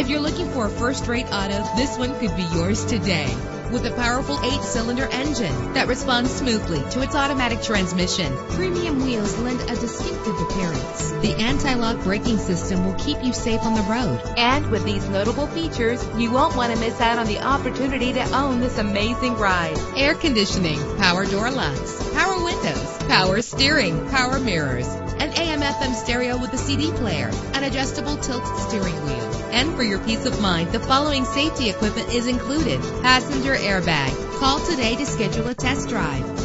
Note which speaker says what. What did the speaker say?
Speaker 1: If you're looking for a first-rate auto, this one could be yours today. With a powerful 8-cylinder engine that responds smoothly to its automatic transmission, premium wheels lend a distinctive appearance. The anti-lock braking system will keep you safe on the road. And with these notable features, you won't want to miss out on the opportunity to own this amazing ride. Air conditioning, power door locks, power windows, power steering, power mirrors, an AM/FM stereo with a CD player, an adjustable tilt steering wheel. And for your peace of mind, the following safety equipment is included: passenger airbag. Call today to schedule a test drive.